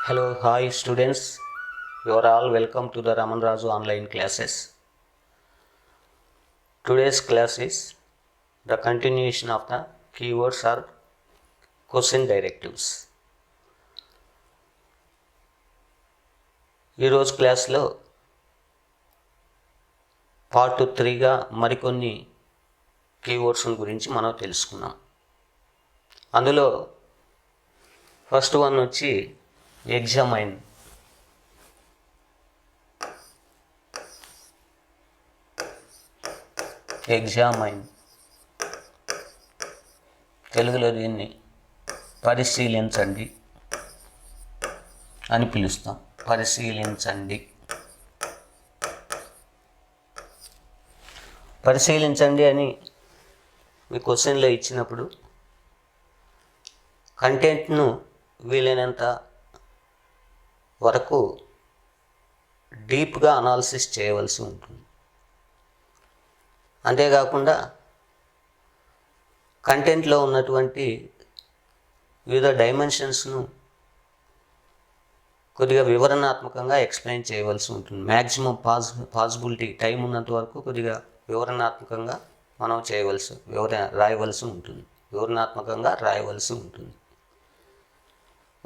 Hello, hi students. You are all welcome to the Raman Raju online classes. Today's class is the continuation of the keywords or question directives. ఈరోజు క్లాస్లో part 3గా మరికొన్ని keywords గురించి మనం తెలుసుకున్నాం. అందులో first one వచ్చి ఎగ్జామైన్. తెలుగులో దీన్ని పరిశీలించండి అని పిలుస్తాం. పరిశీలించండి అని మీ క్వశ్చన్లో ఇచ్చినప్పుడు కంటెంట్ను వీలైనంత వరకు డీప్గా అనాలిసిస్ చేయవలసి ఉంటుంది. అంతేకాకుండా కంటెంట్లో ఉన్నటువంటి వివిధ డైమెన్షన్స్ను కొద్దిగా వివరణాత్మకంగా ఎక్స్ప్లెయిన్ చేయవలసి ఉంటుంది. మ్యాక్సిమం పాసిబిలిటీ టైం ఉన్నంత వరకు కొద్దిగా వివరణాత్మకంగా మనం రాయవలసి ఉంటుంది.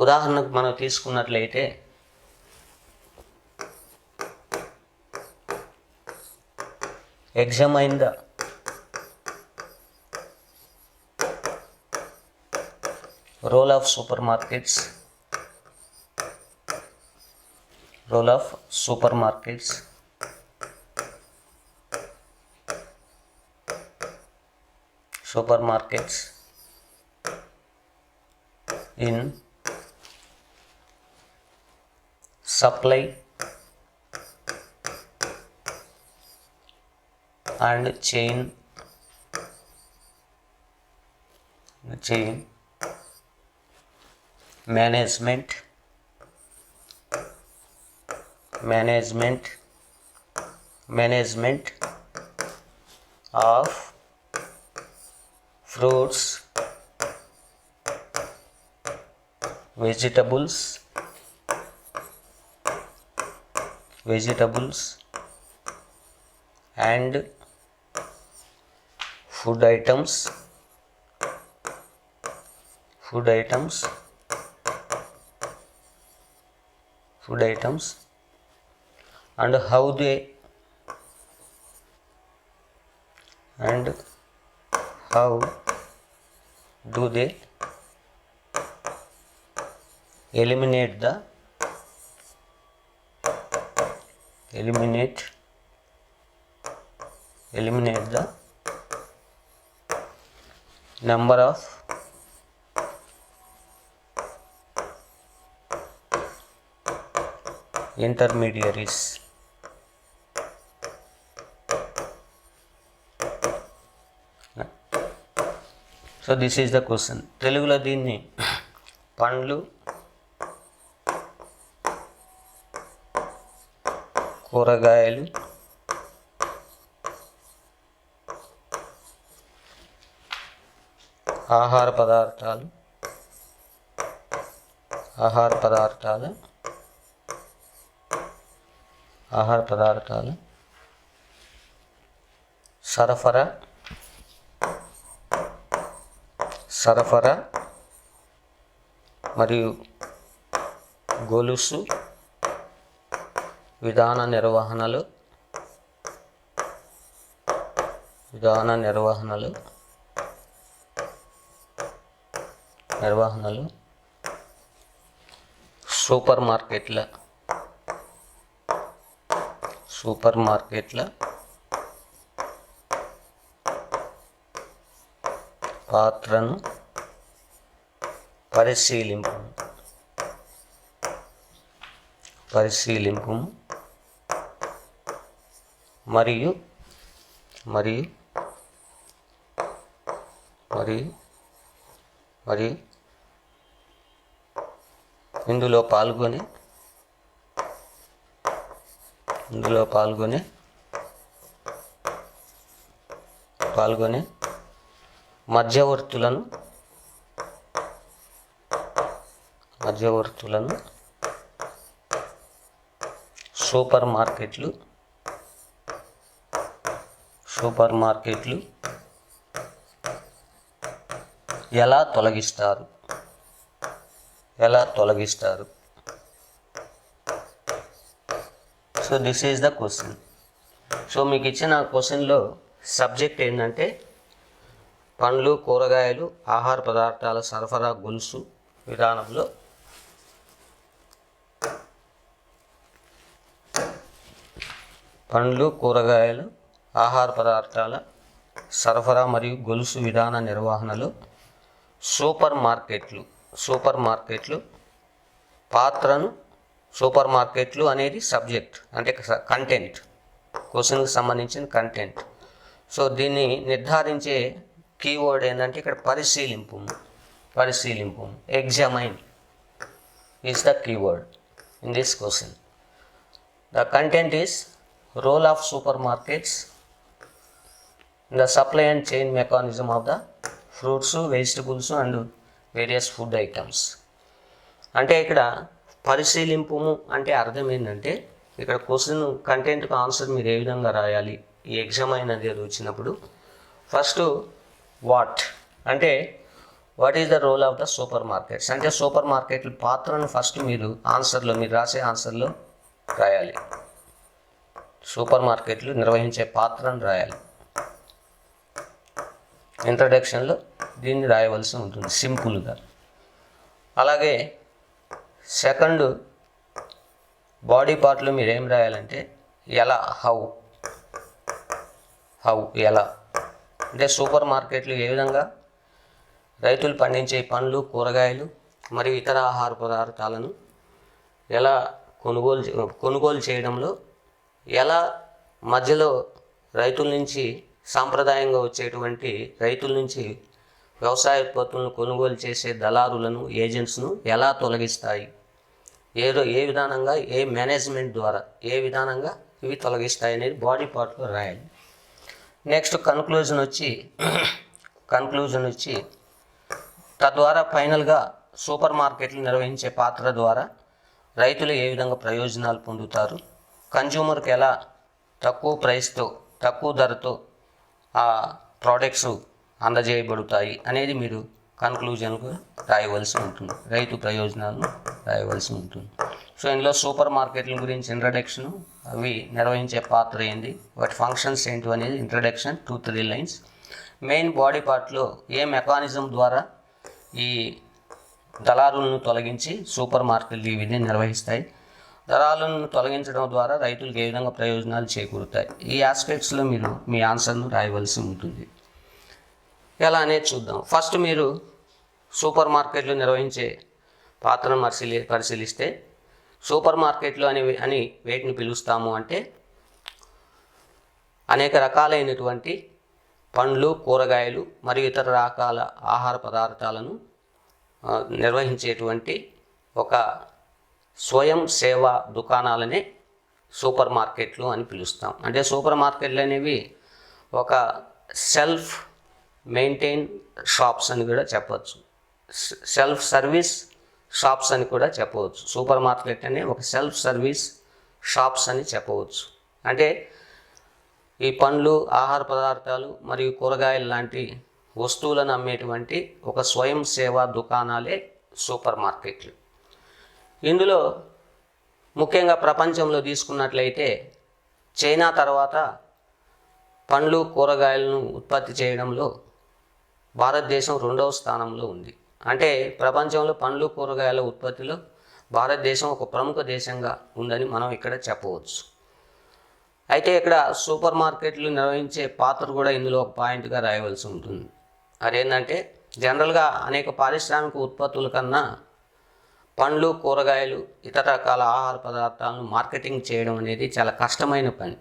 ఉదాహరణకు మనం తీసుకున్నట్లయితే examine the role of supermarkets in supply and chain management of fruits, vegetables and food items and how do they eliminate the number of intermediaries. So this is the question. తెలుగులో దీన్ని పండ్లు, కూరగాయలు, ఆహార పదార్థాలు, సరఫరా మరియు గొలుసు విధాన నిర్వహణలు సూపర్ మార్కెట్ల పాత్రను పరిశీలింపు మరియు ఇందులో పాల్గొనే మధ్యవర్తులను సూపర్ మార్కెట్లు ఎలా తొలగిస్తారు so this is the question. So మీకు ఇచ్చిన క్వశ్చన్లో సబ్జెక్ట్ ఏంటంటే పండ్లు కూరగాయలు ఆహార పదార్థాల సరఫరా గొలుసు విధానంలో పండ్లు కూరగాయలు ఆహార పదార్థాల సరఫరా మరియు గొలుసు విధాన నిర్వహణలో సూపర్ మార్కెట్లు పాత్రను, సూపర్ మార్కెట్లు అనేది సబ్జెక్ట్ అంటే కంటెంట్, క్వశ్చన్కి సంబంధించిన కంటెంట్. సో దీన్ని నిర్ధారించే కీవర్డ్ ఏంటంటే ఇక్కడ పరిశీలింపు. Examine is the keyword in this question. The content is role of supermarkets in the supply and chain mechanism of the fruits, vegetables and various food items. అంటే ఇక్కడ పరిశీలింపు అంటే అర్థం ఏంటంటే ఇక్కడ క్వశ్చన్ కంటెంట్కి ఆన్సర్ మీరు ఏ విధంగా రాయాలి ఈ ఎగ్జామైన్ అనేది వచ్చినప్పుడు first what is the role of the supermarkets అంటే సూపర్ మార్కెట్ల పాత్రను ఫస్ట్ మీరు రాసే ఆన్సర్లో రాయాలి. సూపర్ మార్కెట్లు నిర్వహించే పాత్రను రాయాలి. ఇంట్రడక్షన్లో దీన్ని రాయవలసి ఉంటుంది సింపుల్గా. అలాగే సెకండ్ బాడీ పార్ట్లో మీరు ఏం రాయాలంటే హౌ ఎలా అంటే సూపర్ మార్కెట్లు ఏ విధంగా రైతులు పండించే పండ్లు కూరగాయలు మరియు ఇతర ఆహార పదార్థాలను ఎలా కొనుగోలు చేయడంలో ఎలా మధ్యలో రైతుల నుంచి సాంప్రదాయంగా వచ్చేటువంటి రైతుల నుంచి వ్యవసాయ ఉత్పత్తులను కొనుగోలు చేసే దళారులను, ఏజెంట్స్ను ఎలా తొలగిస్తాయి, ఏ విధానంగా ఏ మేనేజ్మెంట్ ద్వారా ఏ విధానంగా ఇవి తొలగిస్తాయి అనేది బాడీ పార్ట్లో రాయాలి. నెక్స్ట్ కన్క్లూజన్ వచ్చి తద్వారా ఫైనల్గా సూపర్ మార్కెట్లు నిర్వహించే పాత్ర ద్వారా రైతులు ఏ విధంగా ప్రయోజనాలు పొందుతారు, కన్జ్యూమర్కి ఎలా తక్కువ ధరతో ఆ ప్రోడక్ట్స్ అందజేయబడతాయి అనేది మీరు కన్క్లూజన్కు రాయవలసి ఉంటుంది, రైతు ప్రయోజనాలను రాయవలసి ఉంటుంది. సో ఇందులో సూపర్ మార్కెట్ల గురించి ఇంట్రడక్షను, అవి నిర్వహించే పాత్ర ఏంది, వాటి ఫంక్షన్స్ ఏంటి అనేది ఇంట్రడక్షన్ 2-3 లైన్స్. మెయిన్ బాడీ పార్ట్లో ఏ మెకానిజం ద్వారా ఈ దళారులను తొలగించి సూపర్ మార్కెట్లు ఈ విధిని నిర్వహిస్తాయి, దళారులను తొలగించడం ద్వారా రైతులకు ఏ విధంగా ప్రయోజనాలు చేకూరుతాయి, ఈ ఆస్పెక్ట్స్లో మీరు మీ ఆన్సర్ను రాయవలసి ఉంటుంది. ఎలా అనేది చూద్దాం. ఫస్ట్ మీరు సూపర్ మార్కెట్లు నిర్వహించే పాత్రను పరిశీలిస్తే సూపర్ మార్కెట్లు అని వేటిని పిలుస్తాము అంటే అనేక రకాలైనటువంటి పండ్లు కూరగాయలు మరియు ఇతర రకాల ఆహార పదార్థాలను నిర్వహించేటువంటి ఒక స్వయం సేవా దుకాణాలనే సూపర్ మార్కెట్లు అని పిలుస్తాం. అంటే సూపర్ మార్కెట్లు అనేవి ఒక సెల్ఫ్ మెయింటైన్ షాప్స్ అని కూడా చెప్పవచ్చు, సెల్ఫ్ సర్వీస్ షాప్స్ అని కూడా చెప్పవచ్చు. సూపర్ మార్కెట్ అనే ఒక సెల్ఫ్ సర్వీస్ షాప్స్ అని చెప్పవచ్చు. అంటే ఈ పండ్లు ఆహార పదార్థాలు మరియు కూరగాయలు లాంటి వస్తువులను అమ్మేటువంటి ఒక స్వయం సేవా దుకాణాలే సూపర్ మార్కెట్లు. ఇందులో ముఖ్యంగా ప్రపంచంలో తీసుకున్నట్లయితే చైనా తర్వాత పండ్లు కూరగాయలను ఉత్పత్తి చేయడంలో భారతదేశం 2వ స్థానంలో ఉంది. అంటే ప్రపంచంలో పండ్లు కూరగాయల ఉత్పత్తిలో భారతదేశం ఒక ప్రముఖ దేశంగా ఉందని మనం ఇక్కడ చెప్పవచ్చు. అయితే ఇక్కడ సూపర్ మార్కెట్లు నిర్వహించే పాత్ర కూడా ఇందులో ఒక పాయింట్గా రాయవలసి ఉంటుంది. అదేంటంటే జనరల్గా అనేక పారిశ్రామిక ఉత్పత్తుల కన్నా పండ్లు కూరగాయలు ఇతర రకాల ఆహార పదార్థాలను మార్కెటింగ్ చేయడం అనేది చాలా కష్టమైన పని.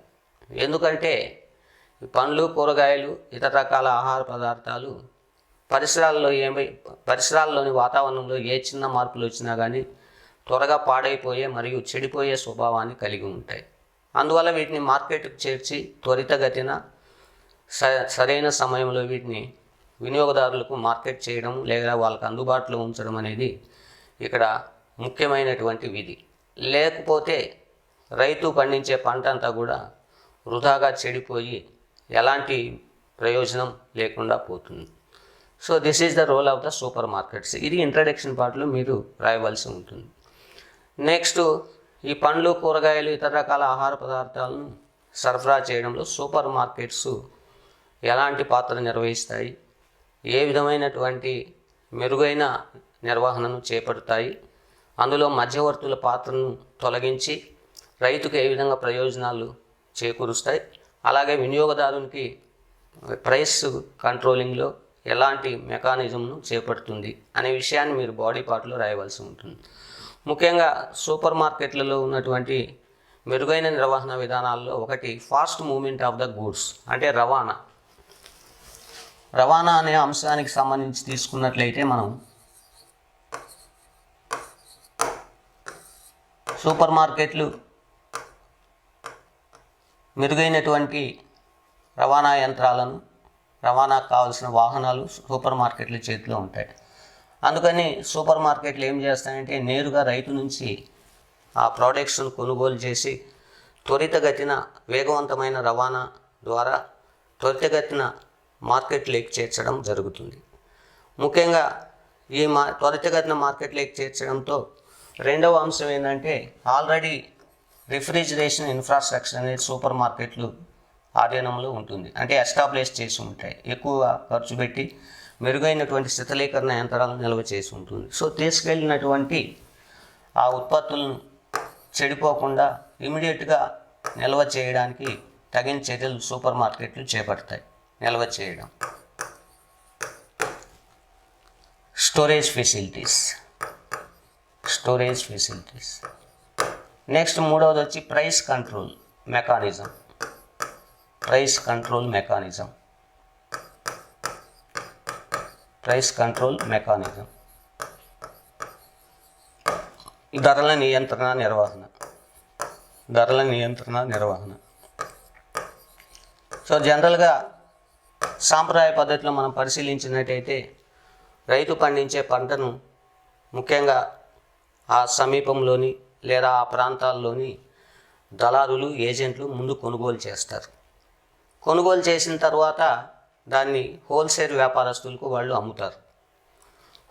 ఎందుకంటే పండ్లు కూరగాయలు ఇతర రకాల ఆహార పదార్థాలు పరిసరాల్లోని వాతావరణంలో ఏ చిన్న మార్పులు వచ్చినా కానీ త్వరగా పాడైపోయే మరియు చెడిపోయే స్వభావాన్ని కలిగి ఉంటాయి. అందువల్ల వీటిని మార్కెట్కు చేర్చి త్వరితగతిన సరైన సమయంలో వీటిని వినియోగదారులకు మార్కెట్ చేయడం లేదా వాళ్ళకు అందుబాటులో ఉంచడం అనేది ఇక్కడ ముఖ్యమైనటువంటి విధి. లేకపోతే రైతు పండించే పంట అంతా కూడా వృధాగా చెడిపోయి ఎలాంటి ప్రయోజనం లేకుండా పోతుంది. So this is the role of the supermarkets. ఇది ఇంట్రడక్షన్ పార్ట్లో మీరు రాయవలసి ఉంటుంది. నెక్స్ట్, ఈ పండ్లు, కూరగాయలు, ఇతర రకాల ఆహార పదార్థాలను సరఫరా చేయడంలో సూపర్ మార్కెట్స్ ఎలాంటి పాత్ర నిర్వహిస్తాయి, ఏ విధమైనటువంటి మెరుగైన నిర్వహణను చేపడతాయి, అందులో మధ్యవర్తుల పాత్రను తొలగించి రైతుకు ఏ విధంగా ప్రయోజనాలు చేకూరుస్తాయి, అలాగే వినియోగదారునికి ప్రైస్ కంట్రోలింగ్లో ఎలాంటి మెకానిజంను చేపడుతుంది అనే విషయాన్ని మీరు బాడీ పార్ట్లో రాయవలసి ఉంటుంది. ముఖ్యంగా సూపర్ మార్కెట్లలో ఉన్నటువంటి మెరుగైన నిర్వహణ విధానాల్లో ఒకటి fast movement of the goods, అంటే రవాణా అనే అంశానికి సంబంధించి తీసుకున్నట్లయితే మనం సూపర్ మార్కెట్లు మెరుగైనటువంటి రవాణా యంత్రాలను, రవాణాకు కావాల్సిన వాహనాలు సూపర్ మార్కెట్ల చేతిలో ఉంటాయి. అందుకని సూపర్ మార్కెట్లు ఏం చేస్తాయంటే నేరుగా రైతు నుంచి ఆ ప్రోడక్ట్స్ను కొనుగోలు చేసి త్వరితగతిన వేగవంతమైన రవాణా ద్వారా త్వరితగతిన మార్కెట్లోకి చేర్చడం జరుగుతుంది. ముఖ్యంగా ఈ త్వరితగతిన మార్కెట్లోకి చేర్చడంతో రెండవ అంశం ఏంటంటే ఆల్రెడీ రిఫ్రిజిరేషన్ ఇన్ఫ్రాస్ట్రక్చర్ అనేది సూపర్ మార్కెట్లు ఆధీనంలో ఉంటుంది. అంటే ఎస్టాబ్లిష్ చేసి ఉంటాయి, ఎక్కువ ఖర్చు పెట్టి మెరుగైనటువంటి శీతలీకరణ యంత్రాలను నిల్వ చేసి ఉంటుంది. సో తీసుకెళ్ళినటువంటి ఆ ఉత్పత్తులను చెడిపోకుండా ఇమీడియట్గా నిల్వ చేయడానికి తగిన చర్యలు సూపర్ మార్కెట్లు చేపడతాయి. నిల్వ చేయడం, స్టోరేజ్ ఫెసిలిటీస్. నెక్స్ట్ మూడవది వచ్చి ప్రైస్ కంట్రోల్ మెకానిజం. ధరల నియంత్రణ నిర్వహణ. సో జనరల్గా సాంప్రదాయ పద్ధతిలో మనం పరిశీలించినట్టయితే రైతు పండించే పంటను ముఖ్యంగా ఆ సమీపంలోని లేదా ఆ ప్రాంతాల్లోని దళారులు, ఏజెంట్లు ముందు కొనుగోలు చేస్తారు. కొనుగోలు చేసిన తర్వాత దాన్ని హోల్సేల్ వ్యాపారస్తులకు వాళ్ళు అమ్ముతారు.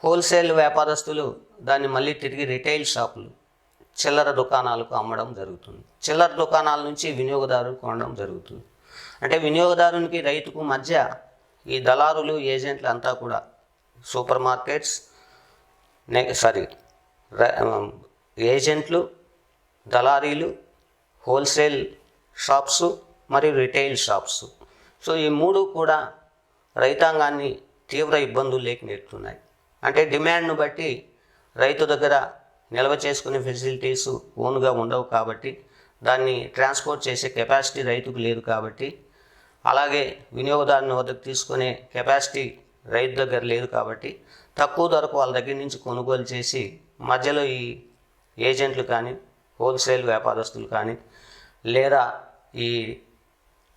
హోల్సేల్ వ్యాపారస్తులు దాన్ని మళ్ళీ తిరిగి రిటైల్ షాపులు, చిల్లర దుకాణాలకు అమ్మడం జరుగుతుంది. చిల్లర దుకాణాల నుంచి వినియోగదారులు కొనడం జరుగుతుంది. అంటే వినియోగదారునికి రైతుకు మధ్య ఈ దళారులు, ఏజెంట్లు అంతా కూడా సూపర్ మార్కెట్స్ ఏజెంట్లు, దళారీలు, హోల్సేల్ షాప్స్ మరియు రిటైల్ షాప్స్. సో ఈ మూడు కూడా రైతాంగాన్ని తీవ్ర ఇబ్బందుల్లోకి నెడుతున్నాయి. అంటే డిమాండ్ను బట్టి రైతు దగ్గర నిల్వ చేసుకునే ఫెసిలిటీస్ ఓన్గా ఉండవు కాబట్టి, దాన్ని ట్రాన్స్పోర్ట్ చేసే కెపాసిటీ రైతుకు లేదు కాబట్టి, అలాగే వినియోగదారుని వద్దకు తీసుకునే కెపాసిటీ రైతు దగ్గర లేదు కాబట్టి తక్కువ ధరకు వాళ్ళ దగ్గర నుంచి కొనుగోలు చేసి మధ్యలో ఈ ఏజెంట్లు కానీ, హోల్సేల్ వ్యాపారస్తులు కానీ, లేదా ఈ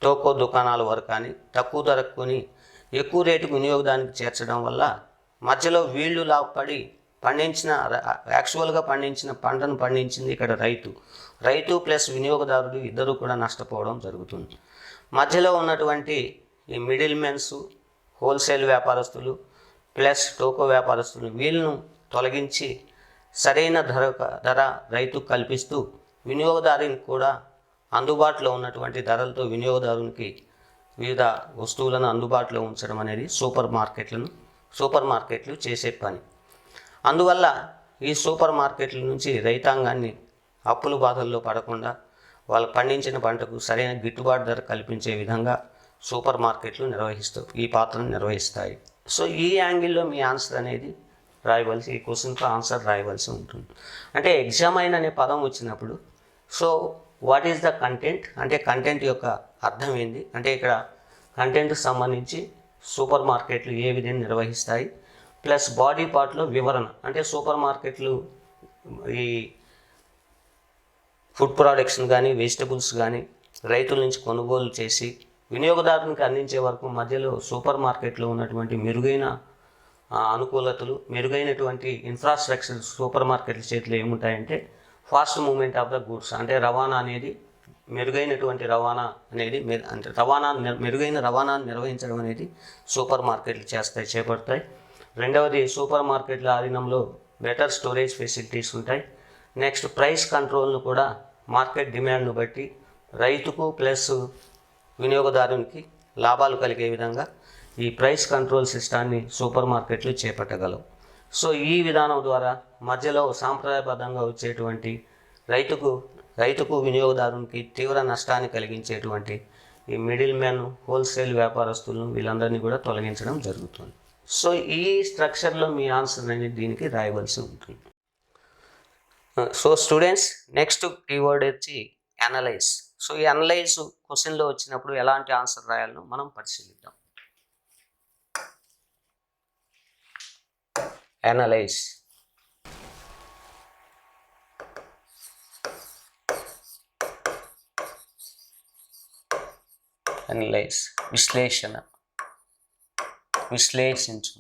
టోకో దుకాణాల వారు కానీ తక్కువ ధరకు కొని ఎక్కువ రేటుకు వినియోగదానికి చేర్చడం వల్ల మధ్యలో వీళ్ళు లాభపడి యాక్చువల్గా పండించిన పంటను పండించింది ఇక్కడ రైతు ప్లస్ వినియోగదారుడు ఇద్దరు కూడా నష్టపోవడం జరుగుతుంది. మధ్యలో ఉన్నటువంటి ఈ మిడిల్ మెన్స్, హోల్సేల్ వ్యాపారస్తులు ప్లస్ టోకో వ్యాపారస్తులు వీళ్ళను తొలగించి సరైన ధర రైతుకు కల్పిస్తూ వినియోగదారునికి కూడా అందుబాటులో ఉన్నటువంటి ధరలతో వినియోగదారునికి వివిధ వస్తువులను అందుబాటులో ఉంచడం అనేది సూపర్ మార్కెట్లు చేసే పని. అందువల్ల ఈ సూపర్ మార్కెట్ల నుంచి రైతాంగాన్ని అప్పుల బాధల్లో పడకుండా వాళ్ళు పండించిన పంటకు సరైన గిట్టుబాటు ధర కల్పించే విధంగా సూపర్ మార్కెట్లు ఈ పాత్రను నిర్వహిస్తాయి. సో ఈ యాంగిల్లో మీ ఆన్సర్ అనేది ఈ క్వశ్చన్కి ఆన్సర్ రాయవలసి ఉంటుంది. అంటే ఎగ్జామైన్ అనే పదం వచ్చినప్పుడు so what is the content, అంటే కంటెంట్ యొక్క అర్థం ఏంది, అంటే ఇక్కడ కంటెంట్కి సంబంధించి సూపర్ మార్కెట్లు ఏ విధంగా నిర్వహిస్తాయి, ప్లస్ బాడీ పార్ట్లో వివరణ, అంటే సూపర్ మార్కెట్లు ఈ ఫుడ్ ప్రొడక్ట్స్ కానీ, వెజిటబుల్స్ కానీ రైతుల నుంచి కొనుగోలు చేసి వినియోగదారునికి అందించే వరకు మధ్యలో సూపర్ మార్కెట్లో ఉన్నటువంటి మెరుగైన అనుకూలతలు, మెరుగైనటువంటి ఇన్ఫ్రాస్ట్రక్చర్ సూపర్ మార్కెట్ల చేతిలో ఏముంటాయంటే fast movement of the goods, అంటే రవాణా అనేది మెరుగైనటువంటి రవాణా అనేది అంటే మెరుగైన రవాణాను నిర్వహించడం అనేది సూపర్ మార్కెట్లు చేపడతాయి. రెండవది, సూపర్ మార్కెట్ల ఆధీనంలో బెటర్ స్టోరేజ్ ఫెసిలిటీస్ ఉంటాయి. నెక్స్ట్, ప్రైస్ కంట్రోల్ను కూడా మార్కెట్ డిమాండ్ను బట్టి రైతుకు ప్లస్ వినియోగదారునికి లాభాలు కలిగే విధంగా ఈ ప్రైస్ కంట్రోల్ సిస్టాన్ని సూపర్ మార్కెట్లు చేపట్టగలవు. సో ఈ విధానం ద్వారా మధ్యలో సాంప్రదాయబద్ధంగా వచ్చేటువంటి రైతుకు వినియోగదారునికి తీవ్ర నష్టాన్ని కలిగించేటువంటి ఈ మిడిల్ మ్యాన్, హోల్సేల్ వ్యాపారస్తులను వీళ్ళందరినీ కూడా తొలగించడం జరుగుతుంది. సో ఈ స్ట్రక్చర్లో మీ ఆన్సర్ అనేది దీనికి రాయవలసి ఉంటుంది. సో స్టూడెంట్స్, నెక్స్ట్ కీవర్డ్ వచ్చి అనలైజ్. సో ఈ అనలైజ్ క్వశ్చన్లో వచ్చినప్పుడు ఎలాంటి ఆన్సర్ రాయాలో మనం పరిశీలిద్దాం. అనలైజ్, అనలైజ్ విశ్లేషణ, విశ్లేషించు.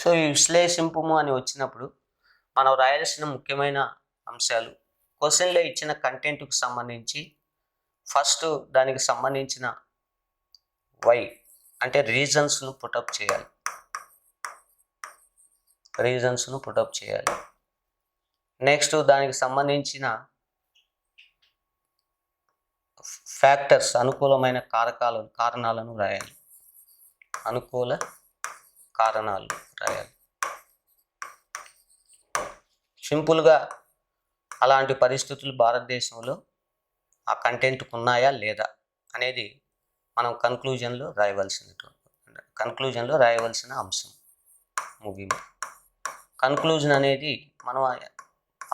సో ఈ విశ్లేషింపుము అని వచ్చినప్పుడు మనం రాయాల్సిన ముఖ్యమైన అంశాలు, క్వశ్చన్లో ఇచ్చిన కంటెంట్కు సంబంధించి ఫస్ట్ దానికి సంబంధించిన వై అంటే రీజన్స్ను పుటప్ చేయాలి. నెక్స్ట్, దానికి సంబంధించిన ఫ్యాక్టర్స్, అనుకూలమైన కారణాలను రాయాలి. సింపుల్గా అలాంటి పరిస్థితులు భారతదేశంలో ఆ కంటెంట్కు ఉన్నాయా లేదా అనేది మనం కన్క్లూజన్లో రాయవలసిన అంశం. ముగింపు. కన్క్లూజన్ అనేది మనం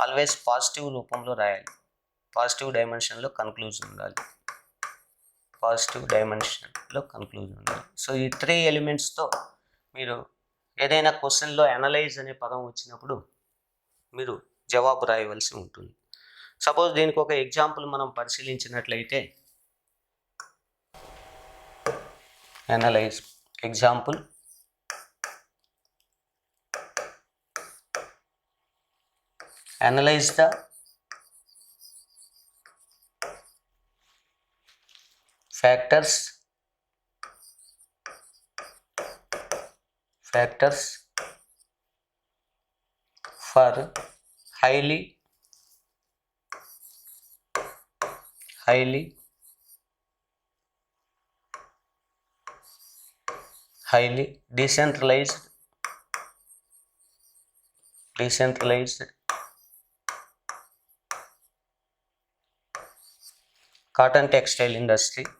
ఆల్వేస్ పాజిటివ్ రూపంలో రాయాలి. పాజిటివ్ డైమెన్షన్లో కన్క్లూజన్ ఉండాలి. సో ఈ 3 ఎలిమెంట్స్తో మీరు ఏదైనా క్వశ్చన్లో అనలైజ్ అనే పదం వచ్చినప్పుడు మీరు జవాబు రాయవలసి ఉంటుంది. సపోజ్ దీనికి ఒక ఎగ్జాంపుల్ మనం పరిశీలించినట్లయితే, analyse example, analyse the factors for highly decentralized cotton textile industry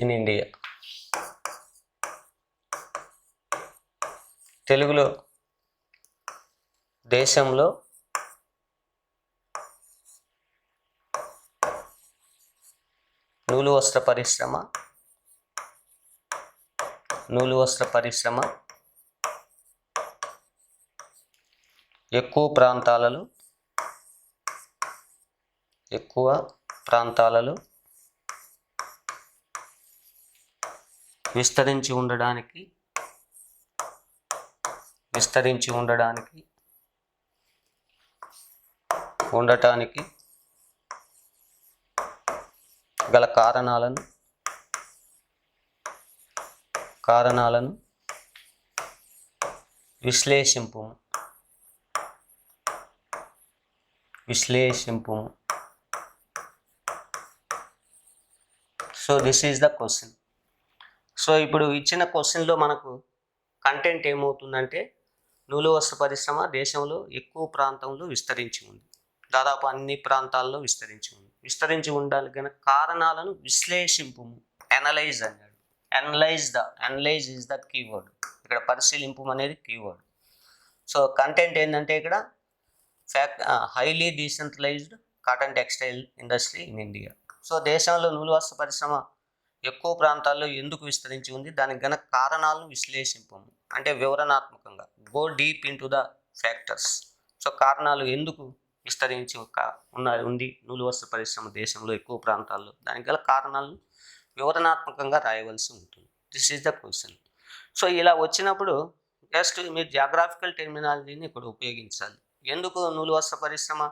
in India. తెలుగులో దేశంలో నూలు వస్త్ర పరిశ్రమ ఎక్కువ ప్రాంతాలలో విస్తరించి ఉండటానికి గల కారణాలను విశ్లేషింపుము. So this is the question. So ఇప్పుడు ఇచ్చిన క్వశ్చన్లో మనకు కంటెంట్ ఏమవుతుందంటే, నూలు వస్త్ర పరిశ్రమ దేశంలో ఎక్కువ ప్రాంతంలో విస్తరించి ఉంది. దాదాపు అన్ని ప్రాంతాల్లో విస్తరించి ఉండగలిగిన కారణాలను విశ్లేషింపుము. అనలైజ్ అన్నాడు. Analyse is the keyword. ఇక్కడ పరిశీలింపు అనేది కీవర్డ్. సో కంటెంట్ ఏంటంటే ఇక్కడ highly decentralised cotton textile industry in India. So దేశంలో నూలు వస్త్ర పరిశ్రమ ఎక్కువ ప్రాంతాల్లో ఎందుకు విస్తరించి ఉంది, దానికి గల కారణాలను విశ్లేషింపము. అంటే వివరణాత్మకంగా go deep into the factors. So కారణాలు ఎందుకు విస్తరించి ఉంది నూలు వస్త్ర పరిశ్రమ దేశంలో ఎక్కువ ప్రాంతాల్లో, దానికి గల కారణాలను వివరణాత్మకంగా రాయవలసి ఉంటుంది. This is the question. So ఇలా వచ్చినప్పుడు జస్ట్ మీరు జాగ్రాఫికల్ టెర్మినాలజీని ఇక్కడ ఉపయోగించాలి. ఎందుకు నూలు వస్త్ర పరిశ్రమ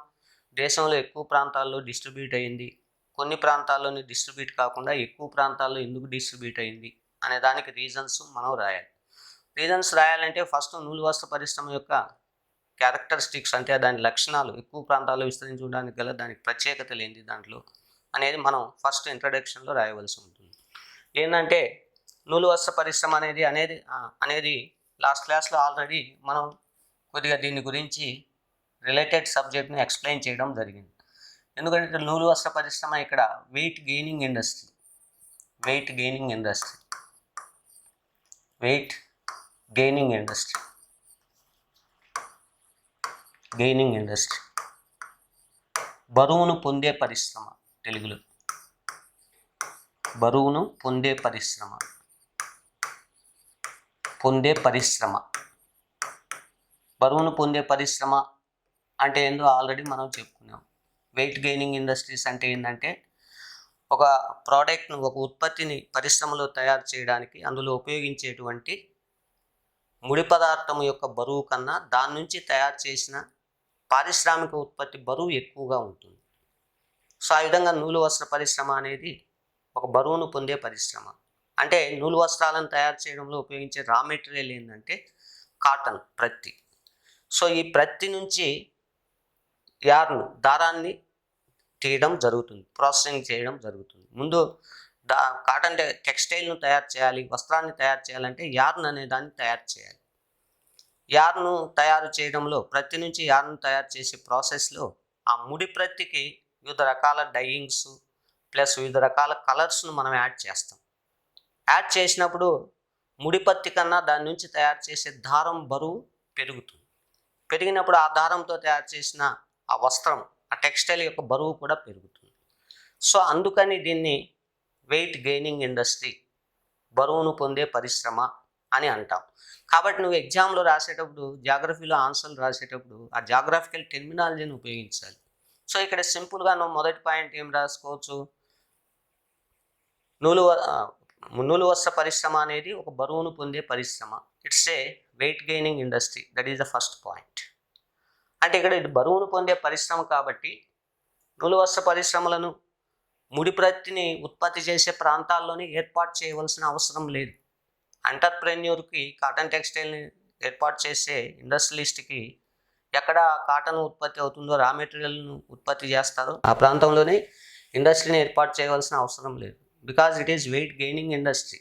దేశంలో ఎక్కువ ప్రాంతాల్లో డిస్ట్రిబ్యూట్ అయింది, కొన్ని ప్రాంతాల్లోని డిస్ట్రిబ్యూట్ కాకుండా ఎక్కువ ప్రాంతాల్లో ఎందుకు డిస్ట్రిబ్యూట్ అయింది అనే దానికి రీజన్స్ మనం రాయాలి. రీజన్స్ రాయాలంటే ఫస్ట్ నూలు వస్త్ర పరిశ్రమ యొక్క క్యారెక్టరిస్టిక్స్, అంటే దాని లక్షణాలు, ఎక్కువ ప్రాంతాల్లో విస్తరించడానికి గల దానికి ప్రత్యేకతలు ఏంటి దాంట్లో అనేది మనం ఫస్ట్ ఇంట్రడక్షన్లో రాయవలసి ఉంటుంది. ఏంటంటే నూలు వస్త్ర పరిశ్రమ అనేది లాస్ట్ క్లాస్లో ఆల్రెడీ మనం కొద్దిగా దీని గురించి రిలేటెడ్ సబ్జెక్ట్ని ఎక్స్ప్లెయిన్ చేయడం జరిగింది. ఎందుకంటే నూలు వస్త్ర పరిశ్రమ ఇక్కడ వెయిట్ గెయినింగ్ ఇండస్ట్రీ బరువును పొందే పరిశ్రమ, తెలుగులో బరువును పొందే పరిశ్రమ బరువును పొందే పరిశ్రమ అంటే ఏందో ఆల్రెడీ మనం చెప్పుకున్నాం. వెయిట్ గెయినింగ్ ఇండస్ట్రీస్ అంటే ఏంటంటే ఒక ప్రోడక్ట్ను, ఒక ఉత్పత్తిని పరిశ్రమలో తయారు చేయడానికి అందులో ఉపయోగించేటువంటి ముడి పదార్థం యొక్క బరువు కన్నా దాని నుంచి తయారు చేసిన పారిశ్రామిక ఉత్పత్తి బరువు ఎక్కువగా ఉంటుంది. సో ఆ విధంగా నూలు వస్త్ర పరిశ్రమ అనేది ఒక బరువును పొందే పరిశ్రమ. అంటే నూలు వస్త్రాలను తయారు చేయడంలో ఉపయోగించే రా మెటీరియల్ ఏంటంటే కాటన్, ప్రత్తి. సో ఈ ప్రత్తి నుంచి దారాన్ని తీయడం జరుగుతుంది, ప్రాసెసింగ్ చేయడం జరుగుతుంది. ముందు కాటన్ టెక్స్టైల్ను తయారు చేయాలి, వస్త్రాన్ని తయారు చేయాలంటే యార్న్ అనే దాన్ని తయారు చేయాలి. యార్ను తయారు చేయడంలో, ప్రత్తి నుంచి యార్ను తయారు చేసే ప్రాసెస్లో ఆ ముడి ప్రత్తికి వివిధ రకాల డైయింగ్స్ ప్లస్ వివిధ రకాల కలర్స్ను మనం యాడ్ చేస్తాం. యాడ్ చేసినప్పుడు ముడి పత్తి కన్నా దాని నుంచి తయారు చేసే దారం బరువు పెరుగుతుంది. పెరిగినప్పుడు ఆ దారంతో తయారు చేసిన ఆ వస్త్రం, ఆ టెక్స్టైల్ యొక్క బరువు కూడా పెరుగుతుంది. సో అందుకని దీన్ని వెయిట్ గెయినింగ్ ఇండస్ట్రీ, బరువును పొందే పరిశ్రమ అని అంటాం. కాబట్టి నువ్వు ఎగ్జామ్లో రాసేటప్పుడు, జాగ్రఫీలో ఆన్సర్లు రాసేటప్పుడు ఆ జాగ్రఫికల్ టెర్మినాలజీని ఉపయోగించాలి. సో ఇక్కడ సింపుల్గా నువ్వు మొదటి పాయింట్ ఏం రాసుకోవచ్చు, నూలు వస్త్ర పరిశ్రమ అనేది ఒక బరువును పొందే పరిశ్రమ. It's a weight gaining industry, that is the first point. అంటే ఇక్కడ ఇది బరువును పొందే పరిశ్రమ కాబట్టి నూలు వస్త్ర పరిశ్రమలను ముడి ప్రత్తిని ఉత్పత్తి చేసే ప్రాంతాల్లోనే ఏర్పాటు చేయవలసిన అవసరం లేదు. ఎంటర్ప్రెన్యూర్కి, కాటన్ టెక్స్టైల్ని ఏర్పాటు చేసే ఇండస్ట్రియలిస్ట్కి ఎక్కడ కాటన్ ఉత్పత్తి అవుతుందో, రా మెటీరియల్ను ఉత్పత్తి చేస్తారో ఆ ప్రాంతంలోనే ఇండస్ట్రీని ఏర్పాటు చేయవలసిన అవసరం లేదు. Because it is weight gaining industry.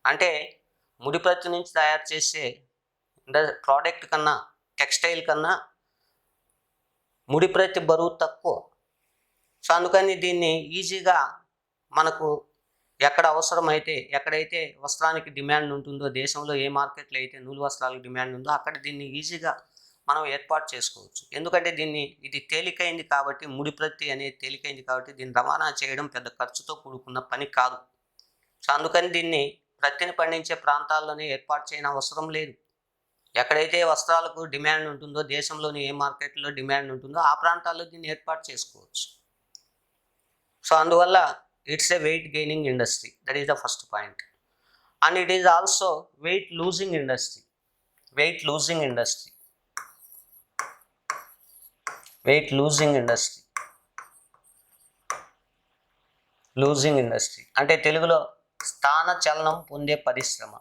అంటే ముడి ప్రత్తి నుంచి తయారు చేసే ప్రోడక్ట్ కన్నా, టెక్స్టైల్ కన్నా ముడి ప్రత్తి బరువు తక్కువ. సో అందుకని దీన్ని ఈజీగా మనకు ఎక్కడ అవసరమైతే, ఎక్కడైతే వస్త్రానికి డిమాండ్ ఉంటుందో, దేశంలో ఏ మార్కెట్లో అయితే నూలు వస్త్రాలకు డిమాండ్ ఉందో అక్కడ దీన్ని ఈజీగా మనం ఏర్పాటు చేసుకోవచ్చు. ఎందుకంటే ఇది తేలికైంది కాబట్టి, ముడి ప్రత్తి అనేది తేలికైంది కాబట్టి దీన్ని రవాణా చేయడం పెద్ద ఖర్చుతో కూడుకున్న పని కాదు. సో అందుకని దీన్ని ప్రత్తిని పండించే ప్రాంతాల్లోనే ఏర్పాటు చేయని అవసరం లేదు. ఎక్కడైతే వస్త్రాలకు డిమాండ్ ఉంటుందో, దేశంలోని ఏ మార్కెట్లో డిమాండ్ ఉంటుందో ఆ ప్రాంతాల్లో దీన్ని ఏర్పాటు చేసుకోవచ్చు. సో అందువల్ల it's a weight gaining industry, that is the first point. And it is also weight losing industry. Losing industry అంటే తెలుగులో స్థాన చలనం పొందే పరిశ్రమ.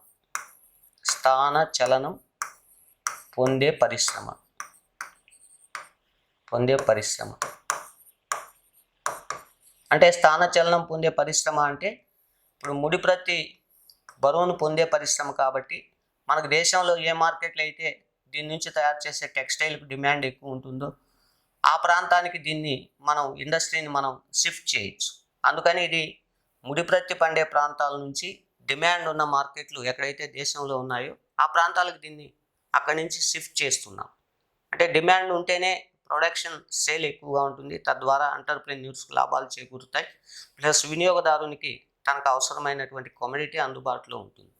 అంటే స్థానచలనం పొందే పరిశ్రమ అంటే ఇప్పుడు ముడి ప్రత్తి బరువును పొందే పరిశ్రమ కాబట్టి మనకు దేశంలో ఏ మార్కెట్లో అయితే దీని నుంచి తయారు చేసే టెక్స్టైల్కి డిమాండ్ ఎక్కువ ఉంటుందో ఆ ప్రాంతానికి ఇండస్ట్రీని మనం షిఫ్ట్ చేయొచ్చు. అందుకని ఇది ముడి ప్రత్తి పండే ప్రాంతాల నుంచి డిమాండ్ ఉన్న మార్కెట్లు ఎక్కడైతే దేశంలో ఉన్నాయో ఆ ప్రాంతాలకు దీన్ని అక్కడి నుంచి షిఫ్ట్ చేస్తున్నాం. అంటే డిమాండ్ ఉంటేనే ప్రొడక్షన్ సేల్ ఎక్కువగా ఉంటుంది, తద్వారా ఎంటర్ప్రెన్యూర్స్కి లాభాలు చేకూరుతాయి, ప్లస్ వినియోగదారునికి తనకు అవసరమైనటువంటి కమోడిటీ అందుబాటులో ఉంటుంది.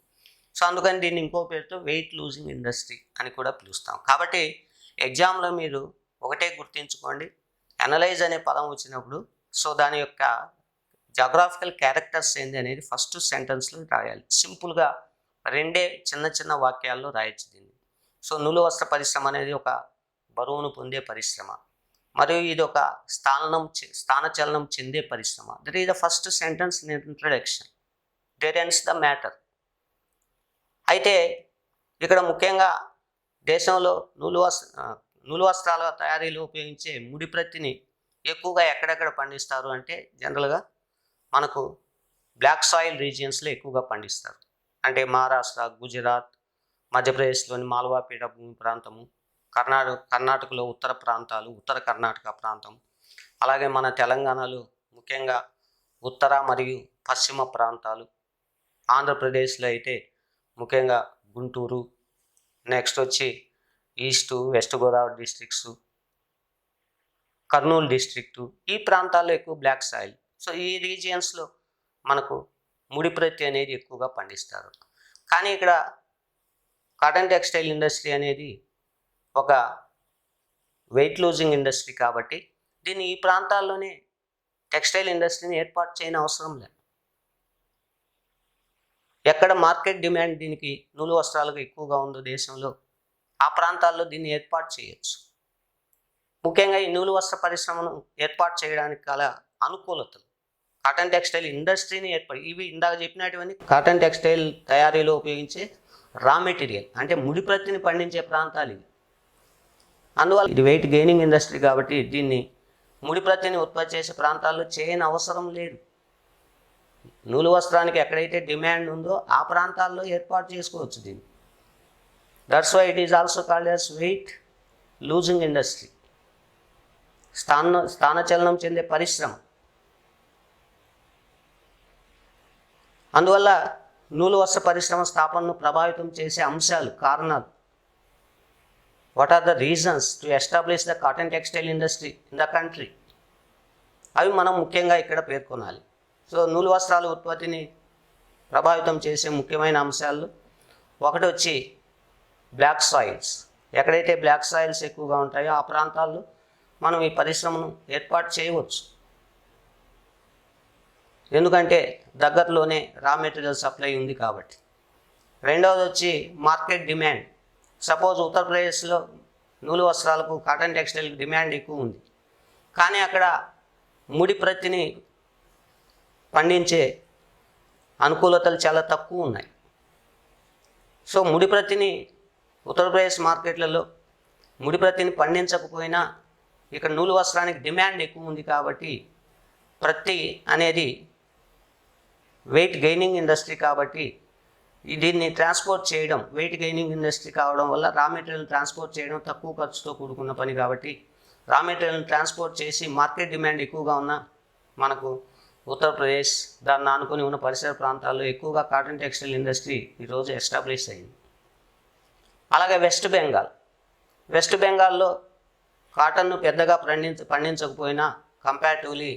సో అందుకని దీన్ని ఇంకో పేరుతో వెయిట్ లూజింగ్ ఇండస్ట్రీ అని కూడా పిలుస్తాం. కాబట్టి ఎగ్జామ్లో మీరు ఒకటే గుర్తుంచుకోండి, అనలైజ్ అనే పదం వచ్చినప్పుడు సో దాని యొక్క జాగ్రాఫికల్ క్యారెక్టర్స్ ఏంది అనేది ఫస్ట్ సెంటెన్స్లో రాయాలి. సింపుల్గా రెండే చిన్న చిన్న వాక్యాల్లో రాయొచ్చు దీన్ని. సో నూలు వస్త్ర పరిశ్రమ అనేది ఒక బరువును పొందే పరిశ్రమ, మరియు ఇది ఒక స్థానచలనం చెందే పరిశ్రమ. That is the first sentence in introduction. There ends the matter. అయితే ఇక్కడ ముఖ్యంగా దేశంలో నూలు వస్త్రాల తయారీలో ఉపయోగించే ముడి ప్రత్తిని ఎక్కువగా ఎక్కడెక్కడ పండిస్తారు అంటే జనరల్గా మనకు బ్లాక్ సాయిల్ రీజియన్స్లో ఎక్కువగా పండిస్తారు. అంటే మహారాష్ట్ర, గుజరాత్, మధ్యప్రదేశ్లోని మాల్వాపేట భూమి ప్రాంతము, కర్ణాటకలో ఉత్తర ప్రాంతాలు, ఉత్తర కర్ణాటక ప్రాంతం, అలాగే మన తెలంగాణలో ముఖ్యంగా ఉత్తర మరియు పశ్చిమ ప్రాంతాలు, ఆంధ్రప్రదేశ్లో అయితే ముఖ్యంగా గుంటూరు, నెక్స్ట్ వచ్చి east west Godavari districts, Kurnool district, ఈ ప్రాంతాల్లో ఎక్కువ బ్లాక్ సాయిల్. సో ఈ రీజియన్స్లో మనకు ముడి ప్రత్తి అనేది ఎక్కువగా పండిస్తారు. కానీ ఇక్కడ కాటన్ టెక్స్టైల్ ఇండస్ట్రీ అనేది ఒక వెయిట్ లూజింగ్ ఇండస్ట్రీ కాబట్టి దీన్ని ఈ ప్రాంతాల్లోనే టెక్స్టైల్ ఇండస్ట్రీని ఏర్పాటు చేయని అవసరం లేదు. ఎక్కడ మార్కెట్ డిమాండ్ దీనికి నూలు వస్త్రాలకు ఎక్కువగా ఉందో దేశంలో ఆ ప్రాంతాల్లో దీన్ని ఏర్పాటు చేయొచ్చు. ముఖ్యంగా ఈ నూలు వస్త్ర పరిశ్రమను ఏర్పాటు చేయడానికి గల అనుకూలతలు, కాటన్ టెక్స్టైల్ ఇండస్ట్రీని ఇవి ఇందాక చెప్పినటువంటి కాటన్ టెక్స్టైల్ తయారీలో ఉపయోగించే రా మెటీరియల్ అంటే ముడి ప్రత్తిని పండించే ప్రాంతాలు ఇవి. అందువల్ల ఇది వెయిట్ గెయినింగ్ ఇండస్ట్రీ కాబట్టి దీన్ని ముడి ప్రత్తిని ఉత్పత్తి చేసే ప్రాంతాల్లో చేయని అవసరం లేదు. నూలు వస్త్రానికి ఎక్కడైతే డిమాండ్ ఉందో ఆ ప్రాంతాల్లో ఏర్పాటు చేసుకోవచ్చు దీన్ని. That's why it is also called as weight losing industry, స్థానచలనం చెందే పరిశ్రమ. అందువల్ల నూలు వస్త్ర పరిశ్రమ స్థాపనను ప్రభావితం చేసే అంశాలు, కారణాలు, what are the reasons to establish the cotton textile industry in the country, అవి మనం ముఖ్యంగా ఇక్కడ పేర్కొనాలి. సో నూలు వస్త్రాల ఉత్పత్తిని ప్రభావితం చేసే ముఖ్యమైన అంశాలు ఒకటి వచ్చి బ్లాక్ సాయిల్స్. ఎక్కడైతే బ్లాక్ సాయిల్స్ ఎక్కువగా ఉంటాయో ఆ ప్రాంతాల్లో మనం ఈ పరిశ్రమను ఏర్పాటు చేయవచ్చు, ఎందుకంటే దగ్గరలోనే రా మెటీరియల్ సప్లై ఉంది కాబట్టి. రెండవది వచ్చి మార్కెట్ డిమాండ్. సపోజ్ ఉత్తరప్రదేశ్లో నూలు వస్త్రాలకు కాటన్ టెక్స్టైల్ డిమాండ్ ఎక్కువ ఉంది, కానీ అక్కడ ముడి ప్రత్తిని పండించే అనుకూలతలు చాలా తక్కువ ఉన్నాయి. సో ముడి ప్రత్తిని ఉత్తరప్రదేశ్ మార్కెట్లలో ముడి ప్రత్తిని పండించకపోయినా ఇక్కడ నూలు వస్త్రానికి డిమాండ్ ఎక్కువ ఉంది కాబట్టి ప్రత్తి అనేది వెయిట్ గెయినింగ్ ఇండస్ట్రీ కాబట్టి దీన్ని ట్రాన్స్పోర్ట్ చేయడం, వెయిట్ గెయినింగ్ ఇండస్ట్రీ కావడం వల్ల రా మెటీరియల్ ట్రాన్స్పోర్ట్ చేయడం తక్కువ ఖర్చుతో కూడుకున్న పని కాబట్టి రా మెటీరియల్ని ట్రాన్స్పోర్ట్ చేసి మార్కెట్ డిమాండ్ ఎక్కువగా ఉన్న మనకు ఉత్తరప్రదేశ్, దాన్ని ఆనుకొని ఉన్న పరిసర ప్రాంతాల్లో ఎక్కువగా కాటన్ టెక్స్టైల్ ఇండస్ట్రీ ఈరోజు ఎస్టాబ్లిష్ అయింది. అలాగే వెస్ట్ బెంగాల్లో కాటన్ను పెద్దగా పండించకపోయినా కంపారిటివ్లీ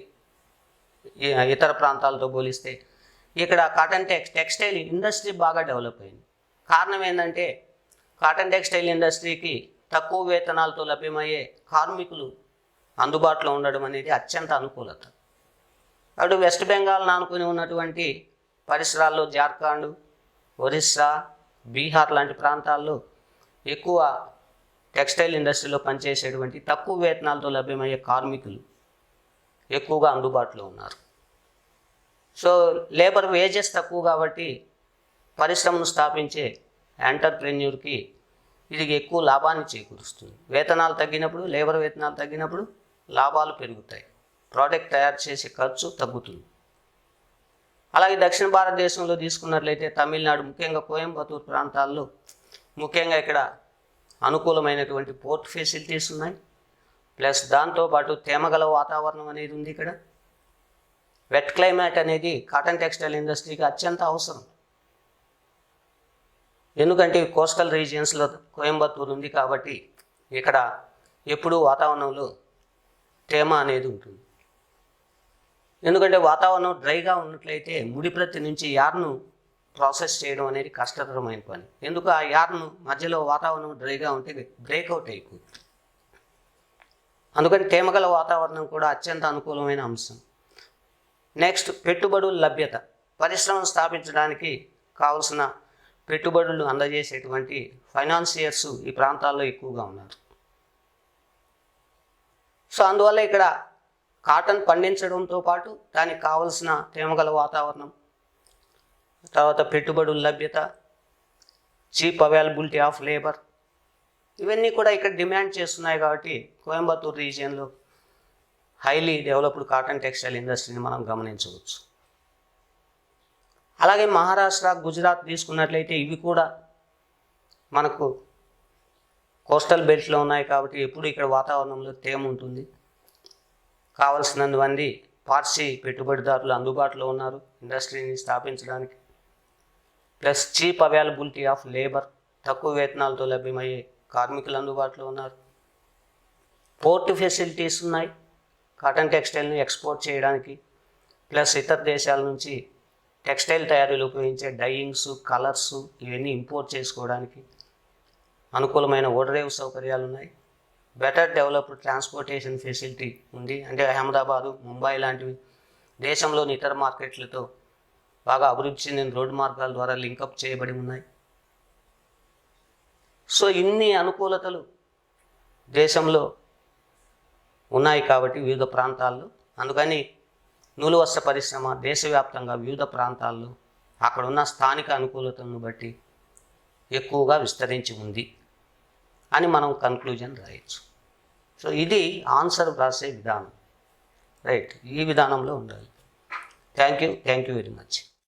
ఇతర ప్రాంతాలతో పోలిస్తే ఇక్కడ కాటన్ టెక్స్టైల్ ఇండస్ట్రీ బాగా డెవలప్ అయింది. కారణం ఏంటంటే కాటన్ టెక్స్టైల్ ఇండస్ట్రీకి తక్కువ వేతనాలతో లభ్యమయ్యే కార్మికులు అందుబాటులో ఉండడం అనేది అత్యంత అనుకూలత. అటు వెస్ట్ బెంగాల్ను ఆనుకుని ఉన్నటువంటి పరిసరాల్లో జార్ఖండ్, ఒరిస్సా, బీహార్ లాంటి ప్రాంతాల్లో ఎక్కువ టెక్స్టైల్ ఇండస్ట్రీలో పనిచేసేటువంటి తక్కువ వేతనాలతో లభ్యమయ్యే కార్మికులు ఎక్కువగా అందుబాటులో ఉన్నారు. సో లేబర్ వేజెస్ తక్కువ కాబట్టి పరిశ్రమను స్థాపించే ఎంటర్ప్రెన్యూర్కి ఇది ఎక్కువ లాభాన్ని చేకూరుస్తుంది. వేతనాలు తగ్గినప్పుడు, లేబర్ వేతనాలు తగ్గినప్పుడు లాభాలు పెరుగుతాయి, ప్రోడక్ట్ తయారు చేసే ఖర్చు తగ్గుతుంది. అలాగే దక్షిణ భారతదేశంలో తీసుకున్నట్లయితే తమిళనాడు, ముఖ్యంగా కోయంబత్తూరు ప్రాంతాల్లో ముఖ్యంగా ఇక్కడ అనుకూలమైనటువంటి పోర్ట్ ఫెసిలిటీస్ ఉన్నాయి. ప్లస్ దాంతోపాటు తేమగల వాతావరణం అనేది ఉంది. ఇక్కడ వెట్ క్లైమేట్ అనేది కాటన్ టెక్స్టైల్ ఇండస్ట్రీకి అత్యంత అవసరం. ఎందుకంటే కోస్టల్ రీజియన్స్లో కోయంబత్తూరు ఉంది కాబట్టి ఇక్కడ ఎప్పుడూ వాతావరణంలో తేమ అనేది ఉంటుంది. ఎందుకంటే వాతావరణం డ్రైగా ఉన్నట్లయితే ముడి ప్రత్తి నుంచి యార్ను ప్రాసెస్ చేయడం అనేది కష్టతరమైన పని. ఎందుకు ఆ యార్న్ మధ్యలో వాతావరణం డ్రైగా ఉంటే బ్రేక్అవుట్ అయిపోతుంది. అందుకని తేమగల వాతావరణం కూడా అత్యంత అనుకూలమైన అంశం. నెక్స్ట్, పెట్టుబడుల లభ్యత. పరిశ్రమను స్థాపించడానికి కావలసిన పెట్టుబడులు అందజేసేటువంటి ఫైనాన్సియర్స్ ఈ ప్రాంతాల్లో ఎక్కువగా ఉన్నారు. సో అందువల్ల ఇక్కడ కాటన్ పండించడంతో పాటు దానికి కావలసిన తేమగల వాతావరణం, తర్వాత పెట్టుబడుల లభ్యత, చీప్ అవైలబిలిటీ ఆఫ్ లేబర్, ఇవన్నీ కూడా ఇక్కడ డిమాండ్ చేస్తున్నాయి. కాబట్టి కోయంబత్తూర్ రీజియన్లో హైలీ డెవలప్డ్ కాటన్ టెక్స్టైల్ ఇండస్ట్రీని మనం గమనించవచ్చు. అలాగే మహారాష్ట్ర, గుజరాత్ తీసుకున్నట్లయితే ఇవి కూడా మనకు కోస్టల్ బెల్ట్లో ఉన్నాయి. కాబట్టి ఎప్పుడు ఇక్కడ వాతావరణంలో తేమ ఉంటుంది. కావలసినంతమంది పార్సీ పెట్టుబడిదారులు అందుబాటులో ఉన్నారు ఇండస్ట్రీని స్థాపించడానికి. Plus cheap availability of labour, తక్కువ వేతనాలతో లభ్యమయ్యే కార్మికులు అందుబాటులో ఉన్నారు. పోర్ట్ ఫెసిలిటీస్ ఉన్నాయి కాటన్ టెక్స్టైల్ని ఎక్స్పోర్ట్ చేయడానికి. ప్లస్ ఇతర దేశాల నుంచి టెక్స్టైల్ తయారీలో ఉపయోగించే డైయింగ్స్, కలర్స్ ఇవన్నీ ఇంపోర్ట్ చేసుకోవడానికి అనుకూలమైన ఓడరేవు సౌకర్యాలు ఉన్నాయి. బెటర్ డెవలప్డ్ ట్రాన్స్పోర్టేషన్ ఫెసిలిటీ ఉంది. అంటే అహ్మదాబాదు, ముంబై లాంటివి దేశంలోని ఇతర మార్కెట్లతో బాగా అభివృద్ధి చెందిన రోడ్డు మార్గాల ద్వారా లింకప్ చేయబడి ఉన్నాయి. సో ఇన్ని అనుకూలతలు దేశంలో ఉన్నాయి కాబట్టి వివిధ ప్రాంతాల్లో. అందుకని నూలు వస్త్ర పరిశ్రమ దేశవ్యాప్తంగా వివిధ ప్రాంతాల్లో అక్కడున్న స్థానిక అనుకూలతలను బట్టి ఎక్కువగా విస్తరించి ఉంది అని మనం కన్క్లూజన్ రాయొచ్చు. సో ఇది ఆన్సర్ రాసే విధానం, రైట్? ఈ విధానంలో ఉండాలి. Thank you very much.